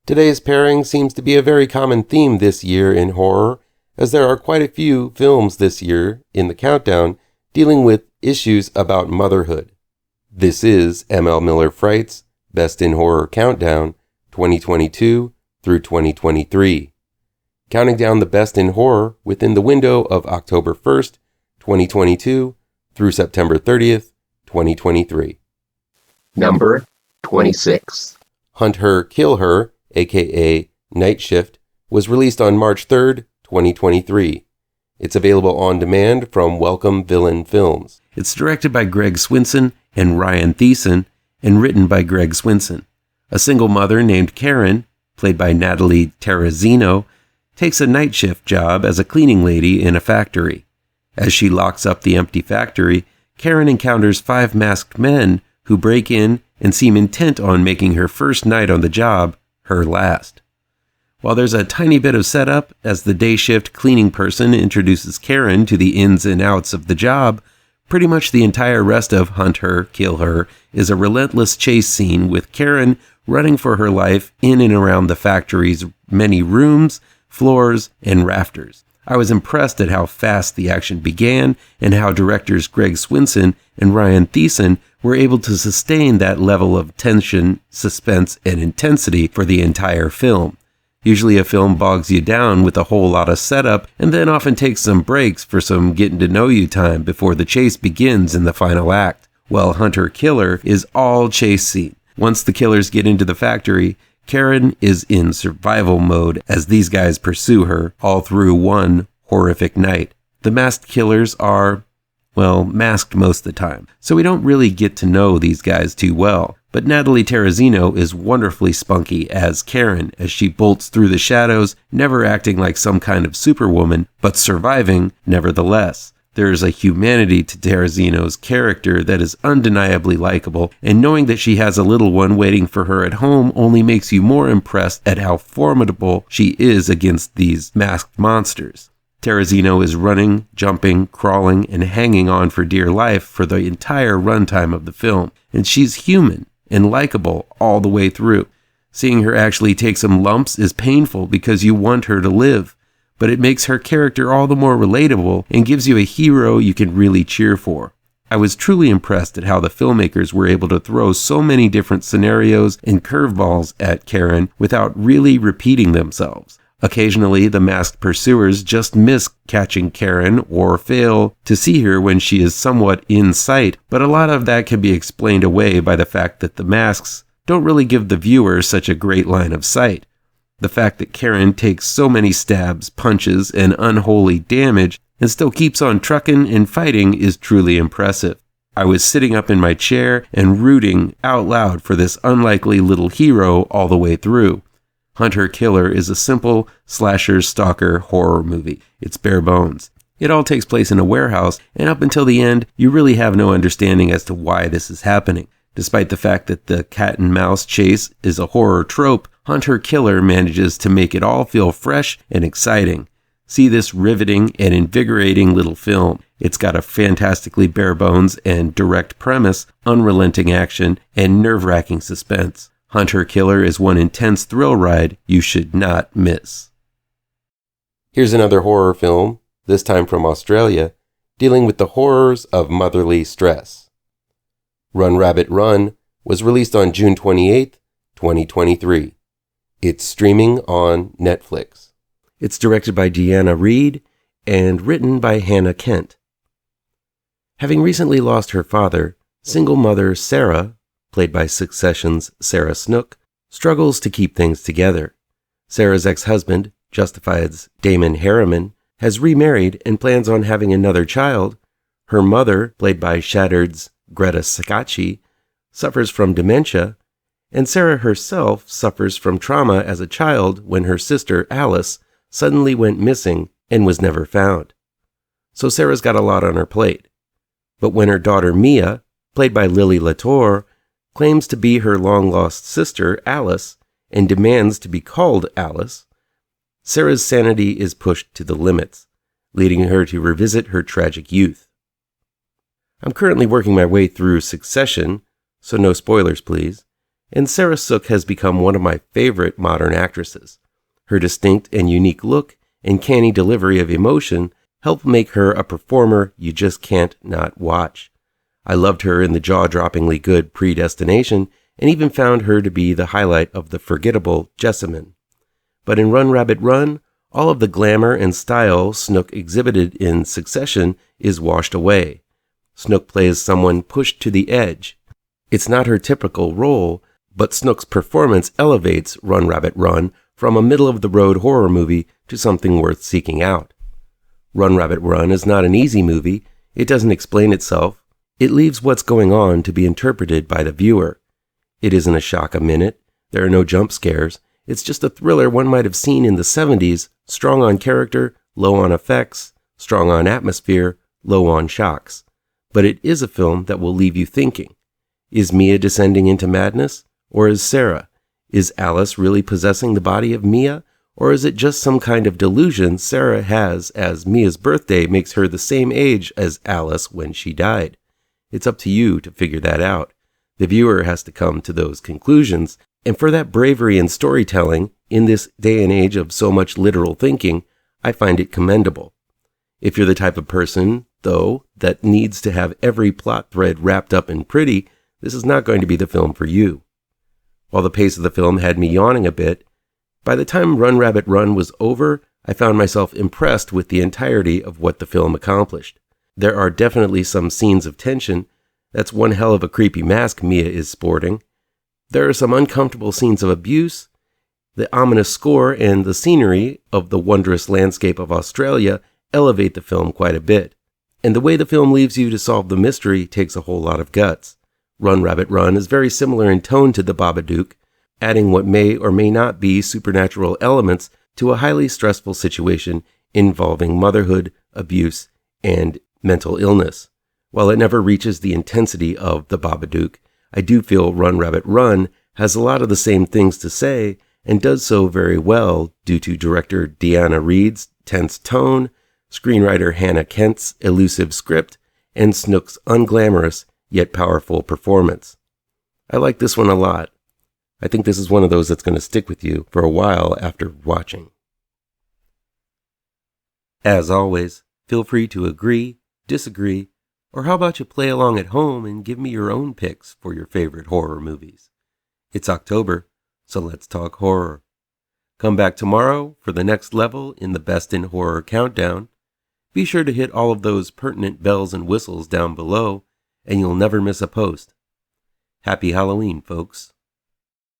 Today's pairing seems to be a very common theme this year in horror, as there are quite a few films this year in the countdown dealing with issues about motherhood. This is M.L. Miller Fright's Best in Horror Countdown 2022 through 2023. Counting down the best in horror within the window of October 1st, 2022 through September 30th, 2023. Number 26. Hunt Her, Kill Her, aka Night Shift, was released on March 3rd, 2023. It's available on demand from Welcome Villain Films. It's directed by Greg Swinson and Ryan Thiessen and written by Greg Swinson. A single mother named Karen, played by Natalie Terrazino, takes a night shift job as a cleaning lady in a factory. As she locks up the empty factory, Karen encounters 5 masked men who break in and seem intent on making her first night on the job her last. While there's a tiny bit of setup as the day shift cleaning person introduces Karen to the ins and outs of the job, pretty much the entire rest of Hunt Her, Kill Her is a relentless chase scene with Karen running for her life in and around the factory's many rooms, floors, and rafters. I was impressed at how fast the action began and how directors Greg Swinson and Ryan Thiessen were able to sustain that level of tension, suspense, and intensity for the entire film. Usually a film bogs you down with a whole lot of setup and then often takes some breaks for some getting to know you time before the chase begins in the final act. Well, Hunt Her, Kill Her is all chase scene. Once the killers get into the factory, Karen is in survival mode as these guys pursue her all through one horrific night. The masked killers are, well, masked most of the time, so we don't really get to know these guys too well. But Natalie Terrazino is wonderfully spunky as Karen as she bolts through the shadows, never acting like some kind of superwoman, but surviving nevertheless. There is a humanity to Terrazino's character that is undeniably likable, and knowing that she has a little one waiting for her at home only makes you more impressed at how formidable she is against these masked monsters. Terrazino is running, jumping, crawling, and hanging on for dear life for the entire runtime of the film, and she's human and likable all the way through. Seeing her actually take some lumps is painful because you want her to live, but it makes her character all the more relatable and gives you a hero you can really cheer for. I was truly impressed at how the filmmakers were able to throw so many different scenarios and curveballs at Karen without really repeating themselves. Occasionally, the masked pursuers just miss catching Karen or fail to see her when she is somewhat in sight, but a lot of that can be explained away by the fact that the masks don't really give the viewer such a great line of sight. The fact that Karen takes so many stabs, punches, and unholy damage and still keeps on trucking and fighting is truly impressive. I was sitting up in my chair and rooting out loud for this unlikely little hero all the way through. Hunt Her, Kill Her is a simple slasher stalker horror movie. It's bare bones. It all takes place in a warehouse, and up until the end, you really have no understanding as to why this is happening. Despite the fact that the cat and mouse chase is a horror trope, Hunt Her, Kill Her manages to make it all feel fresh and exciting. See this riveting and invigorating little film. It's got a fantastically bare bones and direct premise, unrelenting action, and nerve-wracking suspense. Hunt Her, Kill Her is one intense thrill ride you should not miss. Here's another horror film, this time from Australia, dealing with the horrors of motherly stress. Run Rabbit Run was released on June 28, 2023. It's streaming on Netflix. It's directed by Reid and written by Hannah Kent. Having recently lost her father, single mother Sarah, played by Succession's Sarah Snook, struggles to keep things together. Sarah's ex-husband, Justified's Damon Harriman, has remarried and plans on having another child. Her mother, played by Shattered's Greta Scacchi, suffers from dementia, and Sarah herself suffers from trauma as a child when her sister Alice suddenly went missing and was never found. So Sarah's got a lot on her plate. But when her daughter Mia, played by Lily Latour, claims to be her long-lost sister, Alice, and demands to be called Alice, Sarah's sanity is pushed to the limits, leading her to revisit her tragic youth. I'm currently working my way through Succession, so no spoilers please, and Sarah Suk has become one of my favorite modern actresses. Her distinct and unique look and canny delivery of emotion help make her a performer you just can't not watch. I loved her in the jaw-droppingly good Predestination, and even found her to be the highlight of the forgettable Jessamine. But in Run Rabbit Run, all of the glamour and style Snook exhibited in Succession is washed away. Snook plays someone pushed to the edge. It's not her typical role, but Snook's performance elevates Run Rabbit Run from a middle-of-the-road horror movie to something worth seeking out. Run Rabbit Run is not an easy movie. It doesn't explain itself. It leaves what's going on to be interpreted by the viewer. It isn't a shock a minute. There are no jump scares. It's just a thriller one might have seen in the 70s, strong on character, low on effects, strong on atmosphere, low on shocks. But it is a film that will leave you thinking. Is Mia descending into madness? Or is Sarah? Is Alice really possessing the body of Mia? Or is it just some kind of delusion Sarah has as Mia's birthday makes her the same age as Alice when she died? It's up to you to figure that out. The viewer has to come to those conclusions, and for that bravery in storytelling, in this day and age of so much literal thinking, I find it commendable. If you're the type of person, though, that needs to have every plot thread wrapped up and pretty, this is not going to be the film for you. While the pace of the film had me yawning a bit, by the time Run Rabbit Run was over, I found myself impressed with the entirety of what the film accomplished. There are definitely some scenes of tension. That's one hell of a creepy mask Mia is sporting. There are some uncomfortable scenes of abuse. The ominous score and the scenery of the wondrous landscape of Australia elevate the film quite a bit. And the way the film leaves you to solve the mystery takes a whole lot of guts. Run Rabbit Run is very similar in tone to The Babadook, adding what may or may not be supernatural elements to a highly stressful situation involving motherhood, abuse, and mental illness. While it never reaches the intensity of The Babadook, I do feel Run Rabbit Run has a lot of the same things to say and does so very well due to director Daina Reid's tense tone, screenwriter Hannah Kent's elusive script, and Snook's unglamorous yet powerful performance. I like this one a lot. I think this is one of those that's going to stick with you for a while after watching. As always, feel free to agree, disagree, or how about you play along at home and give me your own picks for your favorite horror movies. It's October, so let's talk horror. Come back tomorrow for the next level in the Best in Horror Countdown. Be sure to hit all of those pertinent bells and whistles down below, and you'll never miss a post. Happy Halloween, folks.